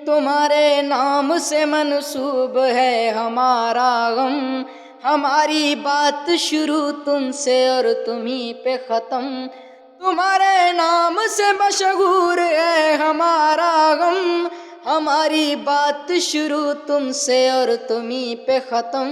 تمہارے نام سے منسوب ہے ہمارا غم، ہماری بات شروع تم سے اور تمہیں پہ ختم۔ تمہارے نام سے مشہور ہے ہمارا غم، ہماری بات شروع تم سے اور تمہیں پہ ختم۔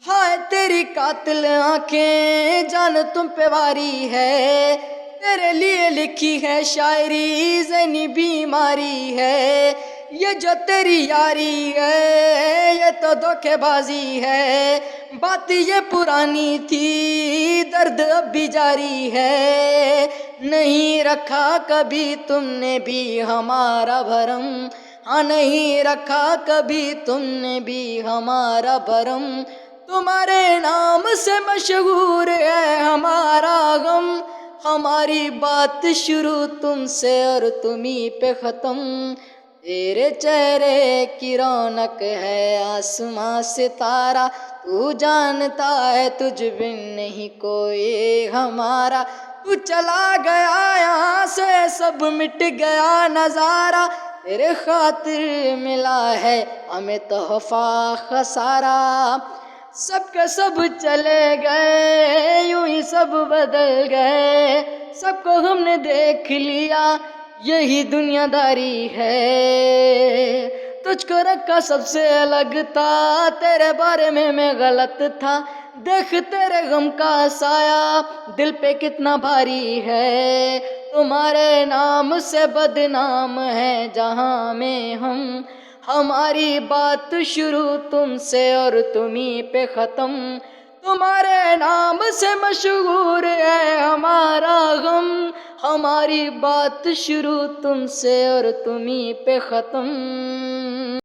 ہائے تیری قاتل آنکھیں جان تم پہ واری ہے، تیرے لیے لکھی ہے شاعری ذہنی بیماری ہے۔ یہ جو تیری یاری ہے یہ تو دھوکے بازی ہے، بات یہ پرانی تھی درد اب بھی جاری ہے۔ نہیں رکھا کبھی تم نے بھی ہمارا بھرم، ہاں نہیں رکھا کبھی تم نے بھی ہمارا بھرم۔ تمہارے نام سے مشہور ہے ہمارا غم، ہماری بات شروع تم سے اور تمہیں پہ ختم۔ تیرے چہرے کی رونق ہے آسماں ستارہ، تو جانتا ہے تجھ بن نہیں کوئی ہمارا۔ تو چلا گیا یہاں سے سب مٹ گیا نظارہ، تیرے خاطر ملا ہے ہمیں تحفہ خسارہ۔ سب کے سب چلے گئے یوں ہی سب بدل گئے، سب کو ہم نے دیکھ لیا یہی دنیا داری ہے۔ تجھ کو رکھا سب سے الگ تھا، تیرے بارے میں غلط تھا، دیکھ تیرے غم کا سایہ دل پہ کتنا بھاری ہے۔ تمہارے نام سے بدنام ہے جہاں میں ہم، ہماری بات شروع تم سے اور تمہیں پہ ختم۔ تمہارے نام سے مشہور ہے ہمارا غم، ہماری بات شروع تم سے اور تمہیں پہ ختم۔